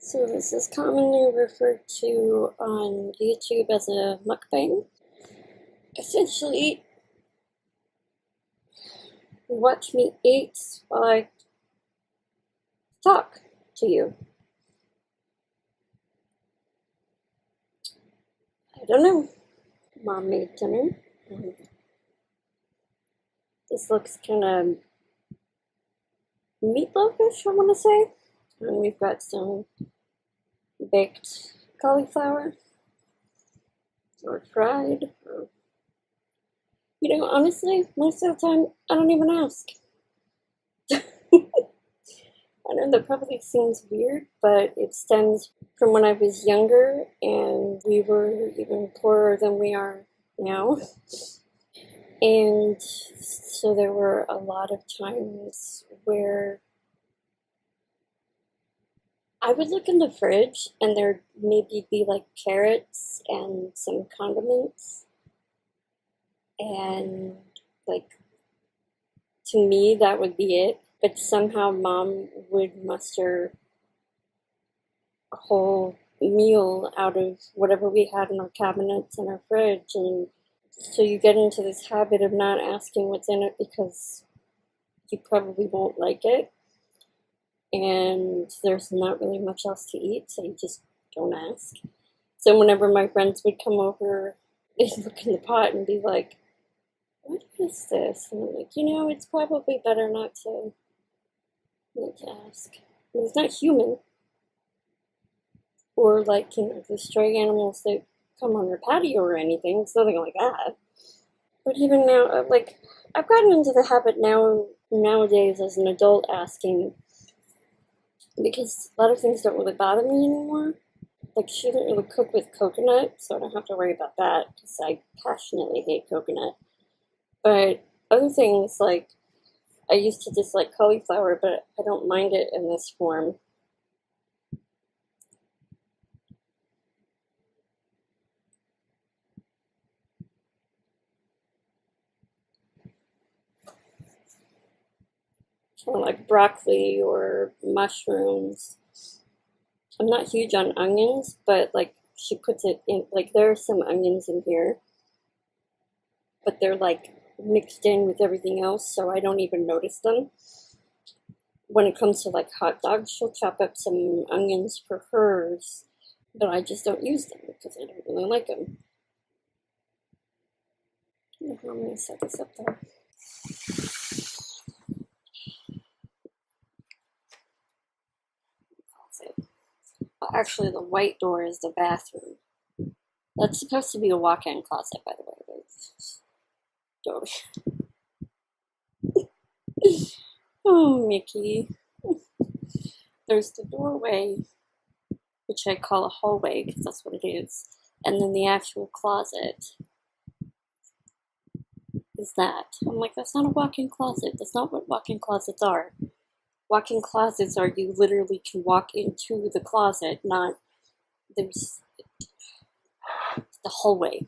So this is commonly referred to on YouTube as a mukbang. Essentially, you watch me eat while I talk to you. I don't know. Mom made dinner. This looks kind of meatloafish, I want to say. And we've got some baked cauliflower or fried. Honestly, most of the time, I don't even ask. I know that probably seems weird, but it stems from when I was younger and we were even poorer than we are now. And so there were a lot of times where I would look in the fridge and there'd maybe be like carrots and some condiments. And like, to me, that would be it. But somehow mom would muster a whole meal out of whatever we had in our cabinets and our fridge. And so you get into this habit of not asking what's in it because you probably won't like it. And there's not really much else to eat, so you just don't ask. So whenever my friends would come over, they'd look in the pot and be like, what is this? And I'm like, it's probably better not to ask. I mean, it's not human. Or like, the stray animals that come on your patio or anything. It's nothing like that. But even now, like, I've gotten into the habit nowadays as an adult asking, because a lot of things don't really bother me anymore. Like, she didn't really cook with coconut, so I don't have to worry about that, because I passionately hate coconut. But other things, like, I used to dislike cauliflower, but I don't mind it in this form. Kind of like broccoli or mushrooms. I'm not huge on onions, but like she puts it in, like there are some onions in here, but they're like mixed in with everything else, so I don't even notice them. When it comes to like hot dogs, she'll chop up some onions for hers, but I just don't use them because I don't really like them. I don't know how I'm gonna set this up there. Actually, the white door is the bathroom. That's supposed to be a walk-in closet, by the way. Oh, Mickey. There's the doorway, which I call a hallway because that's what it is. And then the actual closet is that. I'm like, that's not a walk-in closet. That's not what walk-in closets are. Walk-in closets are you literally can walk into the closet, not there's the hallway.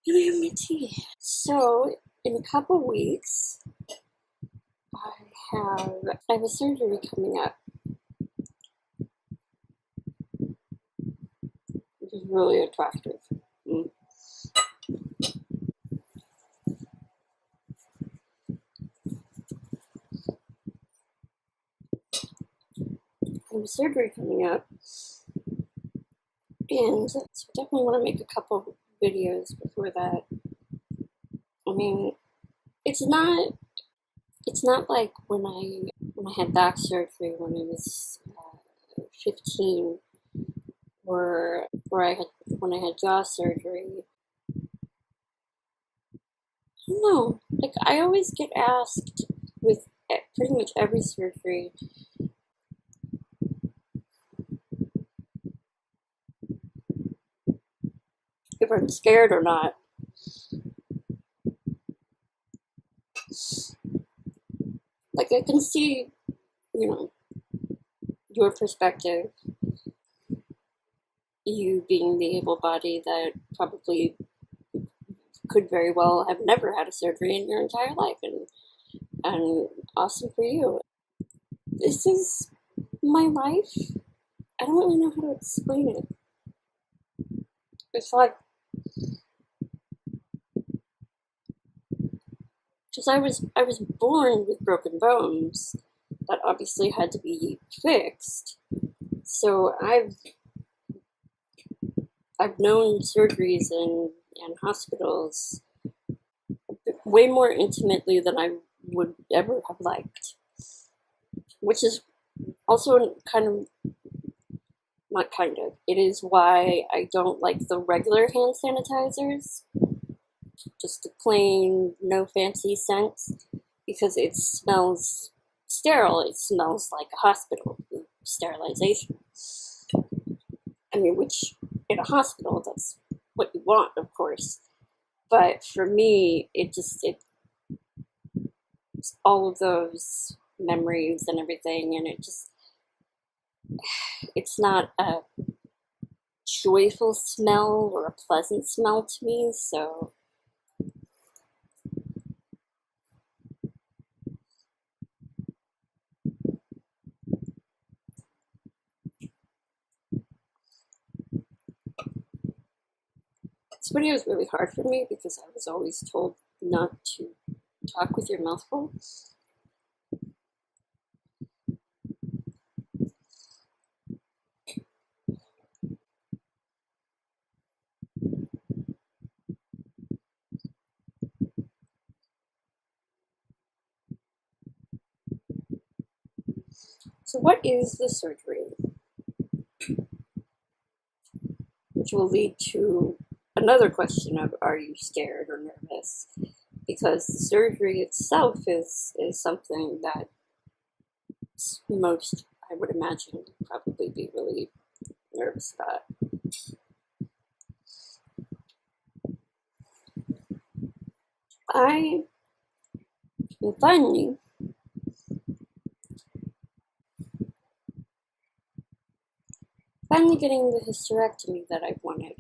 And I have my tea. So, in a couple weeks, I have a surgery coming up. Which is really attractive. I have a surgery coming up. And so I definitely want to make a couple videos before that. I mean, it's not like when I had back surgery when I was 15, or when I had jaw surgery. I don't know. Like, I always get asked with pretty much every surgery, if I'm scared or not. Like, I can see, your perspective, you being the able body that probably could very well have never had a surgery in your entire life, and awesome for you. this is my life. I don't really know how to explain it. It's like, because I was born with broken bones that obviously had to be fixed. So I've known surgeries and hospitals way more intimately than I would ever have liked, which is also kind of not kind of. It is why I don't like the regular hand sanitizers, just a plain, no fancy scent, because it smells sterile. It smells like a hospital sterilization. I mean, which in a hospital, that's what you want, of course. But for me, it's all of those memories and everything, and it's not a joyful smell or a pleasant smell to me. So this video is really hard for me because I was always told not to talk with your mouth full. So what is the surgery? Which will lead to another question of, are you scared or nervous? Because the surgery itself is something that most, I would imagine, would probably be really nervous about. I am finally getting the hysterectomy that I've wanted.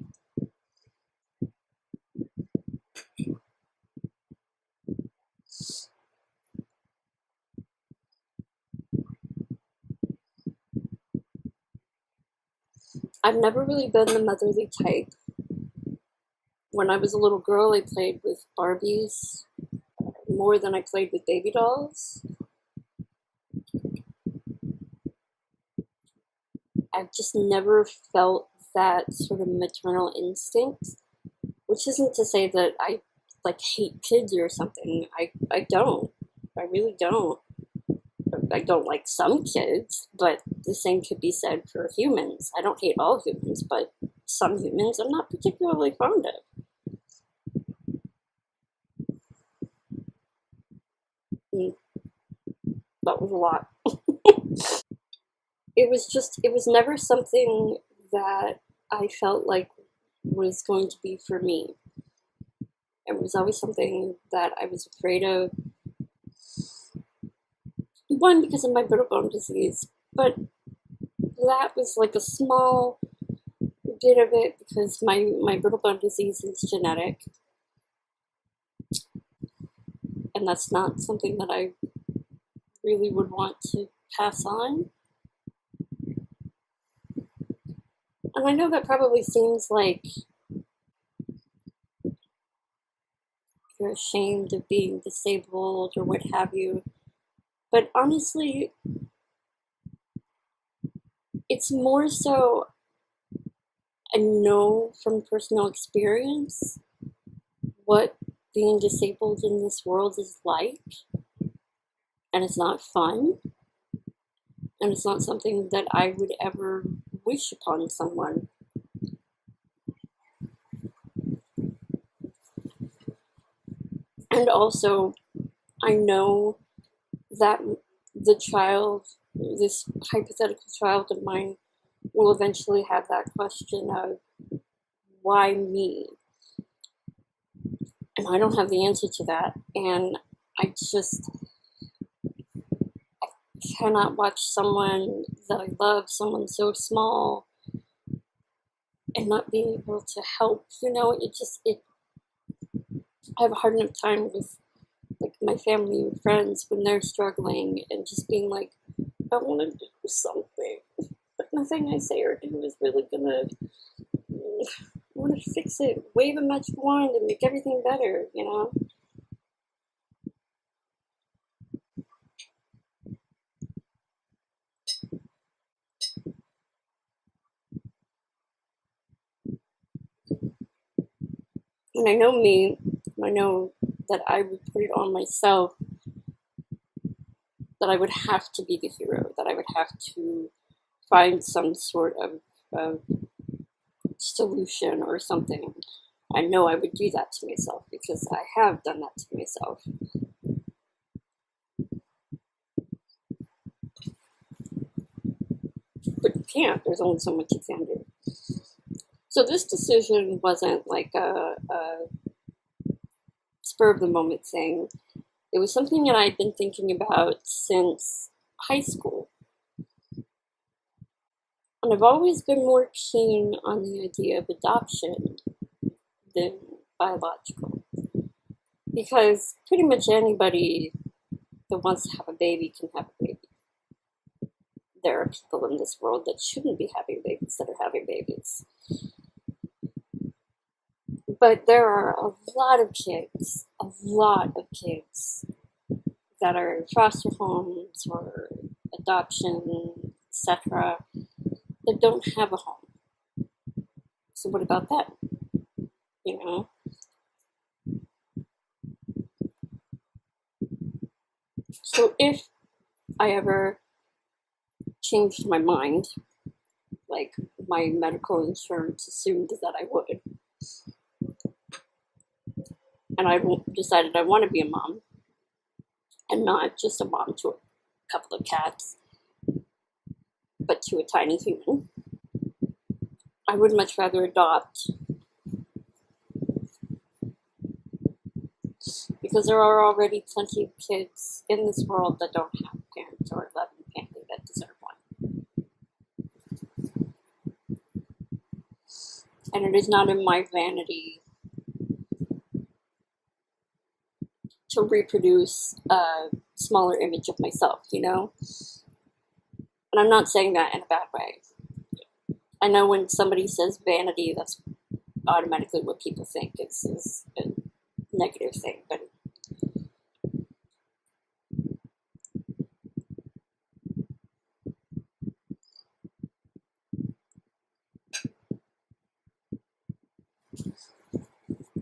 I've never really been the motherly type. When I was a little girl, I played with Barbies more than I played with baby dolls. I've just never felt that sort of maternal instinct, which isn't to say that I like hate kids or something. I don't. I really don't. I don't like some kids, but the same could be said for humans. I don't hate all humans, but some humans I'm not particularly fond of. Mm, that was a lot. It was never something that I felt like was going to be for me. It was always something that I was afraid of. One, because of my brittle bone disease, but that was like a small bit of it because my brittle bone disease is genetic, and that's not something that I really would want to pass on. And I know that probably seems like you're ashamed of being disabled or what have you, but honestly, it's more so I know from personal experience what being disabled in this world is like, and it's not fun, and it's not something that I would ever wish upon someone. And also, I know that the child, this hypothetical child of mine, will eventually have that question of, why me? And I don't have the answer to that. And I just cannot watch someone that I love, someone so small, and not being able to help. I have a hard enough time with like my family and friends when they're struggling and just being like, I want to do something, but nothing I say or do is really gonna. I want to fix it, wave a magic wand, and make everything better. You know. And I know me. I know that I would put it on myself that I would have to be the hero, that I would have to find some sort of solution or something. I know I would do that to myself because I have done that to myself. But you can't, there's only so much you can do. So this decision wasn't like a spur of the moment thing. It was something that I'd been thinking about since high school. And I've always been more keen on the idea of adoption than biological. Because pretty much anybody that wants to have a baby can have a baby. There are people in this world that shouldn't be having babies that are having babies. But there are a lot of kids that are in foster homes or adoption, etc., that don't have a home. So what about that? You know? So if I ever changed my mind, like my medical insurance assumed that I would, and I decided I want to be a mom, and not just a mom to a couple of cats, but to a tiny human, I would much rather adopt, because there are already plenty of kids in this world that don't have parents or a loving family that deserve one. And it is not in my vanity to reproduce a smaller image of myself, you know? And I'm not saying that in a bad way. I know when somebody says vanity, that's automatically what people think is a negative thing, but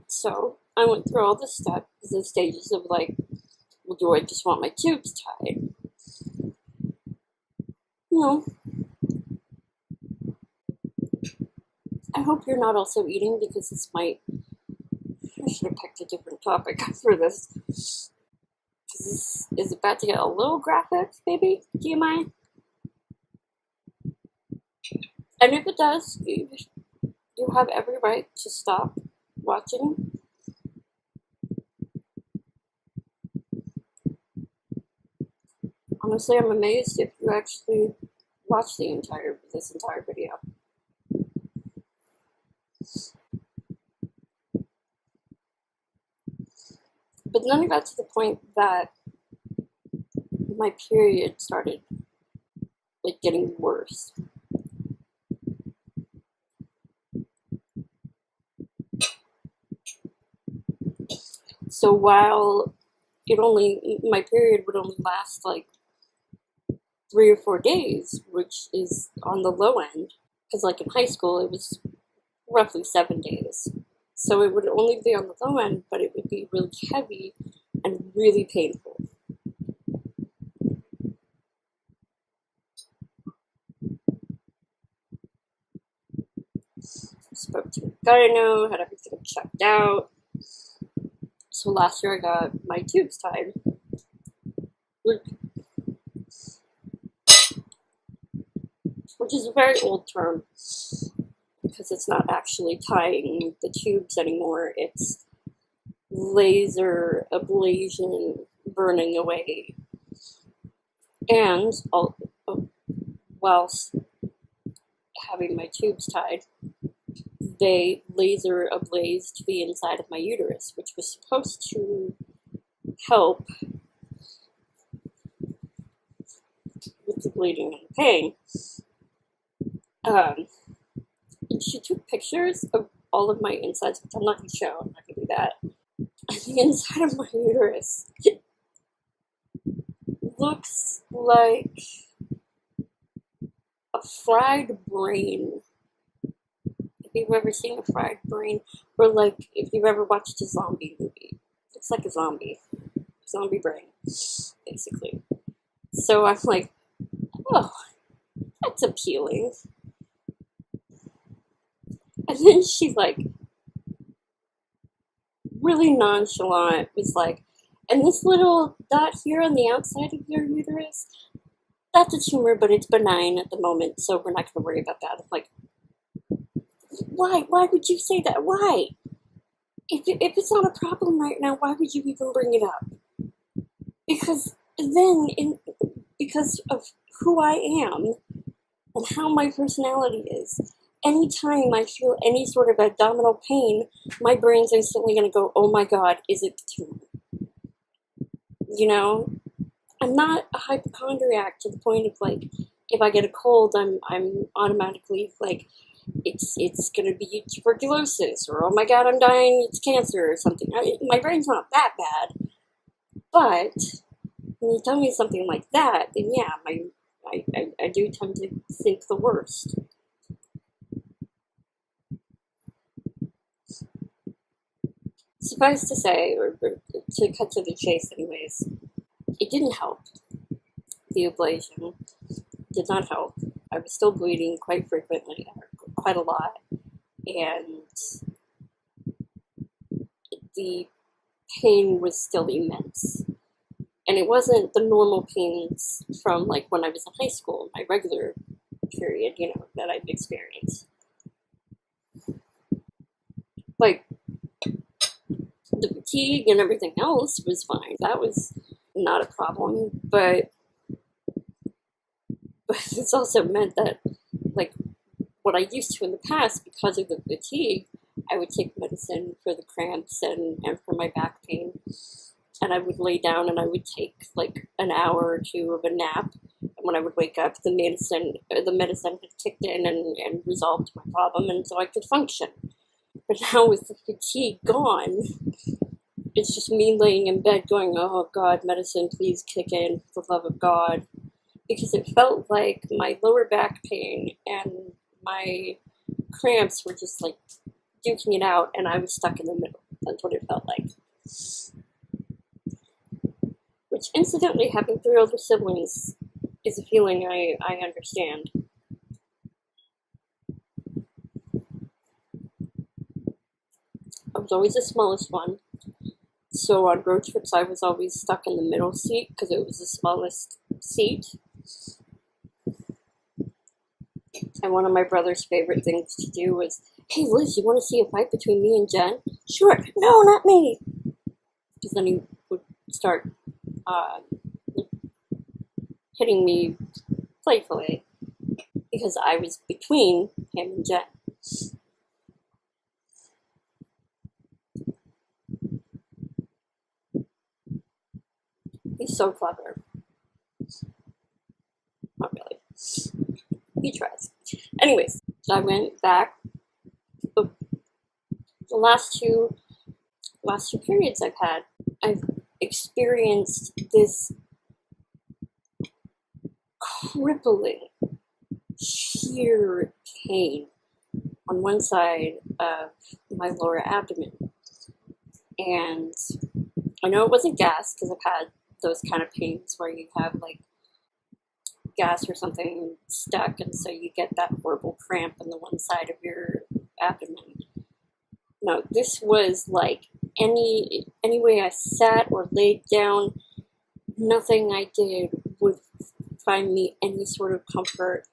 so I went through all the steps, the stages of like, well, do I just want my tubes tied? No. I hope you're not also eating because this might. I should have picked a different topic for this. Because this is about to get a little graphic, maybe? Do you mind? And if it does, you have every right to stop watching. Honestly, I'm amazed if you actually watch this entire video. But then it got to the point that my period started like getting worse. So while my period would only last like 3 or 4 days, which is on the low end, because like in high school it was roughly 7 days. So it would only be on the low end, but it would be really heavy and really painful. Spoke to a gyno, had everything checked out. So last year I got my tubes tied. Which is a very old term because it's not actually tying the tubes anymore. It's laser ablation burning away. And whilst having my tubes tied, they laser ablazed the inside of my uterus, which was supposed to help with the bleeding and the pain. And she took pictures of all of my insides, which I'm not going to show. I'm not going to do that. And the inside of my uterus looks like a fried brain. If you've ever seen a fried brain, or like if you've ever watched a zombie movie, it's like a zombie brain, basically. So I'm like, oh, that's appealing. And then she like really nonchalant was like, and this little dot here on the outside of your uterus, that's a tumor, but it's benign at the moment, so we're not going to worry about that. I'm like, why? Why would you say that? Why? If it's not a problem right now, why would you even bring it up? Because then, because of who I am and how my personality is, anytime I feel any sort of abdominal pain, my brain's instantly going to go, oh my god, is it the tumor? You know? I'm not a hypochondriac to the point of like, if I get a cold, I'm automatically like, it's gonna be tuberculosis, or oh my god, I'm dying, it's cancer or something. My brain's not that bad, but when you tell me something like that, then yeah, I do tend to think the worst. Suffice to say, or to cut to the chase anyways, it didn't help. The ablation did not help. I was still bleeding quite frequently, quite a lot, and the pain was still immense. And it wasn't the normal pains from like when I was in high school, my regular period, you know, that I've experienced. Like, the fatigue and everything else was fine. That was not a problem, but it's also meant that, like, what I used to in the past, because of the fatigue, I would take medicine for the cramps and for my back pain, and I would lay down and I would take like an hour or two of a nap, and when I would wake up, the medicine had kicked in and resolved my problem, and so I could function. But now with the fatigue gone, it's just me laying in bed going, oh god, medicine, please kick in, for the love of God. Because it felt like my lower back pain and my cramps were just like duking it out, and I was stuck in the middle. That's what it felt like. Which, incidentally, having 3 older siblings is a feeling I understand. I was always the smallest one, so on road trips I was always stuck in the middle seat because it was the smallest seat. And one of my brother's favorite things to do was, hey Liz, you want to see a fight between me and Jen? Sure. No, not me. Because then he would start hitting me playfully because I was between him and Jen. He's so clever. Not really. He tries. Anyways, I went back. The last two periods I've experienced this crippling, sheer pain on one side of my lower abdomen. And I know it wasn't gas, because I've had those kind of pains where you have like gas or something stuck, and so you get that horrible cramp on the one side of your abdomen. No, this was like any way I sat or laid down, nothing I did would find me any sort of comfort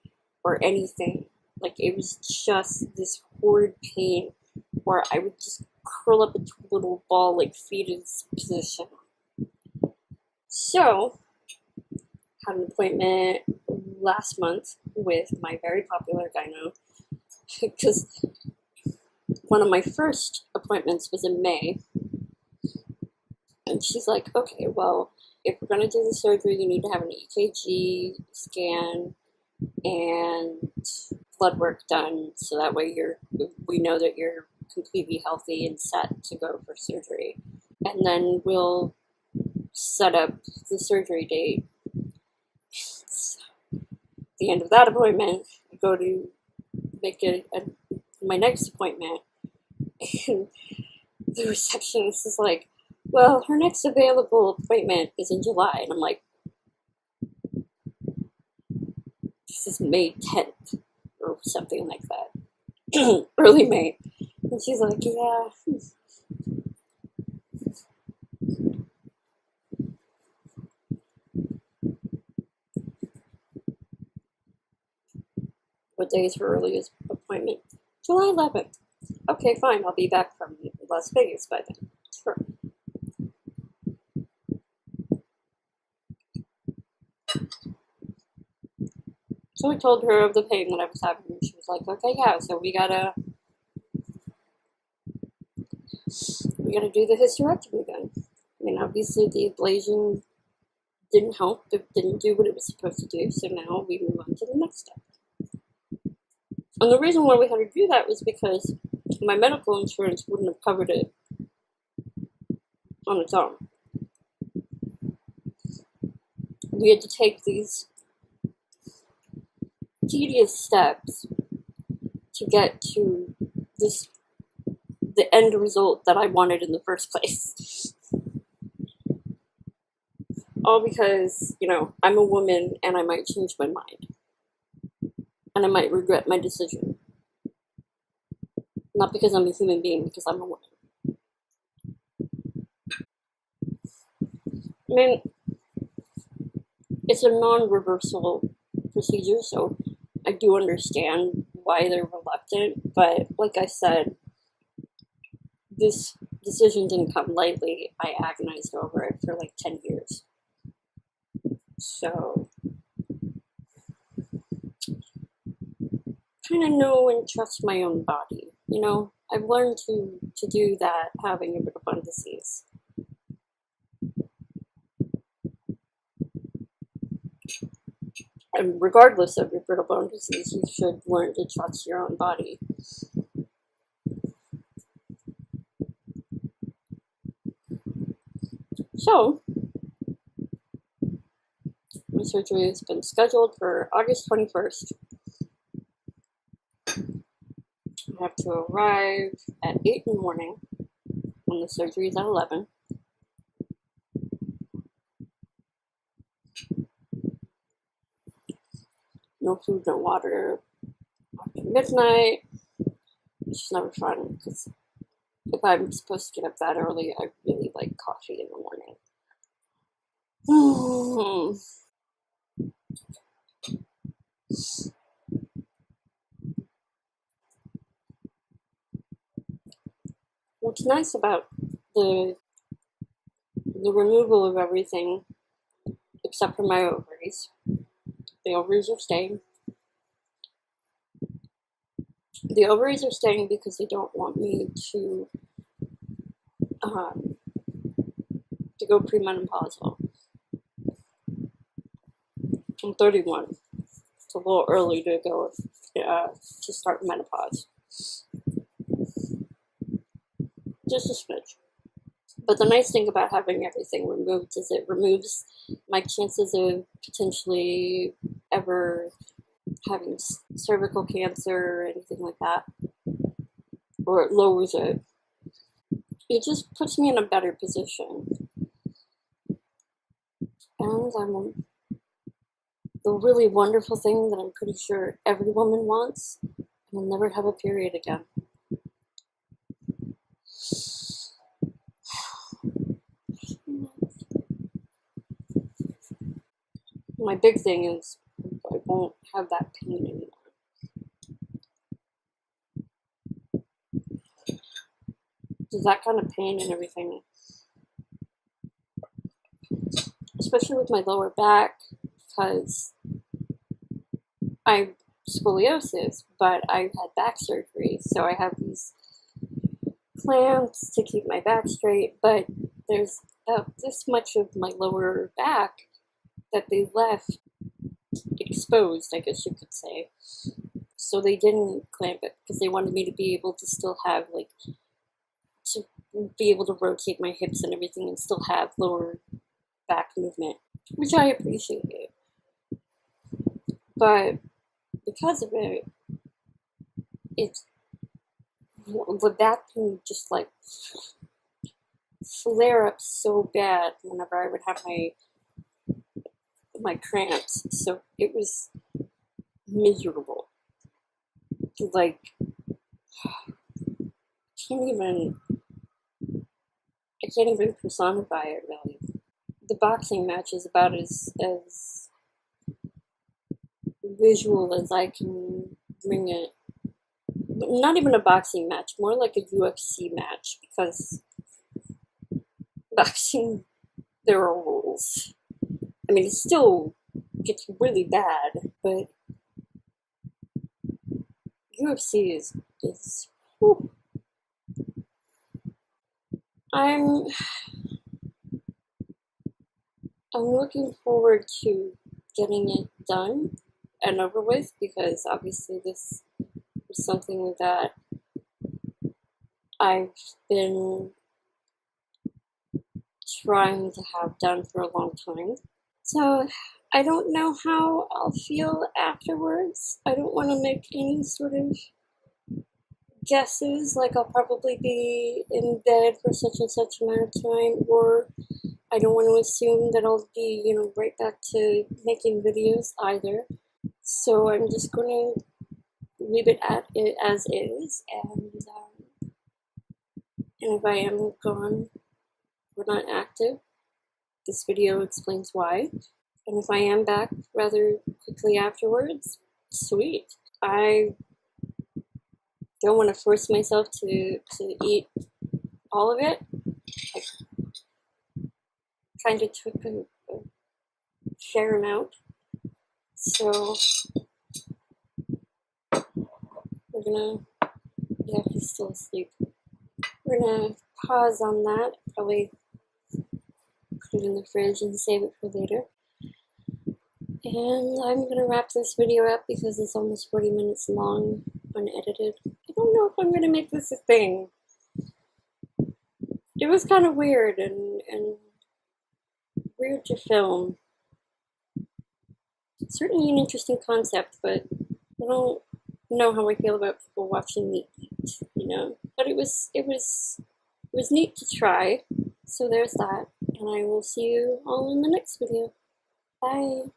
or anything. Like, it was just this horrid pain where I would just curl up into a little ball, like fetus position. So, had an appointment last month with my very popular gyno, because one of my first appointments was in May, and she's like, okay, well, if we're going to do the surgery, you need to have an EKG scan and blood work done, so that way we know that you're completely healthy and set to go for surgery. And then we'll set up the surgery date. So, at the end of that appointment, I go to make my next appointment, and the receptionist is like, well, her next available appointment is in July. And I'm like, this is May 10th or something like that. Early May. And she's like, yeah. What day is her earliest appointment? July 11th. Okay, fine. I'll be back from Las Vegas by then. Sure. So I told her of the pain that I was having, and she was like, okay, yeah, so we gotta do the hysterectomy then. I mean, obviously the ablation didn't help, it didn't do what it was supposed to do, so now we move on to the next step. And the reason why we had to do that was because my medical insurance wouldn't have covered it on its own. We had to take these tedious steps to get to the end result that I wanted in the first place. All because, I'm a woman and I might change my mind. And I might regret my decision. Not because I'm a human being, because I'm a woman. I mean, it's a non-reversible procedure, so I do understand why they're reluctant, but like I said, this decision didn't come lightly. I agonized over it for like 10 years. So, kind of know and trust my own body. I've learned to do that having a bit of bone disease. And regardless of your brittle bone disease, you should learn to trust your own body. So, my surgery has been scheduled for August 21st. I have to arrive at 8 in the morning, when the surgery is at 11. No food, no water after midnight, which is never fun, because if I'm supposed to get up that early, I really like coffee in the morning. What's nice about the removal of everything, except for my ovaries, the ovaries are staying. The ovaries are staying because they don't want me to go premenopausal. I'm 31. It's a little early to go to start menopause. Just a smidge. But the nice thing about having everything removed is it removes my chances of potentially ever having cervical cancer or anything like that. Or it lowers it. It just puts me in a better position. And the really wonderful thing that I'm pretty sure every woman wants, I'll never have a period again. My big thing is I won't have that pain anymore. There's that kind of pain and everything, especially with my lower back, because I have scoliosis, but I've had back surgery, so I have these clamps to keep my back straight, but there's about this much of my lower back that they left exposed, I guess you could say. So they didn't clamp it because they wanted me to be able to still have, like, to be able to rotate my hips and everything and still have lower back movement, which I appreciate. But because of it, it's the back can just like flare up so bad whenever I would have my cramps. So it was miserable. Like, can't even I can't even personify it really. The boxing match is about as visual as I can bring it. Not even a boxing match, more like a UFC match, because boxing, there are rules. I mean, it still gets really bad, but UFC is whew. I'm looking forward to getting it done and over with, because obviously this is something that I've been trying to have done for a long time. So I don't know how I'll feel afterwards. I don't want to make any sort of guesses, like I'll probably be in bed for such and such amount of time, or I don't want to assume that I'll be, right back to making videos either. So I'm just going to leave it at it as is, and if I am gone or not active, this video explains why. And if I am back rather quickly afterwards, sweet. I don't want to force myself to eat all of it. I kind of took a fair amount. So we're gonna, yeah, he's still asleep. We're gonna pause on that, probably put it in the fridge and save it for later. And I'm gonna wrap this video up because it's almost 40 minutes long, unedited. I don't know if I'm gonna make this a thing. It was kind of weird and weird to film. It's certainly an interesting concept, but I don't know how I feel about people watching me eat, But it was neat to try. So there's that, and I will see you all in the next video. Bye.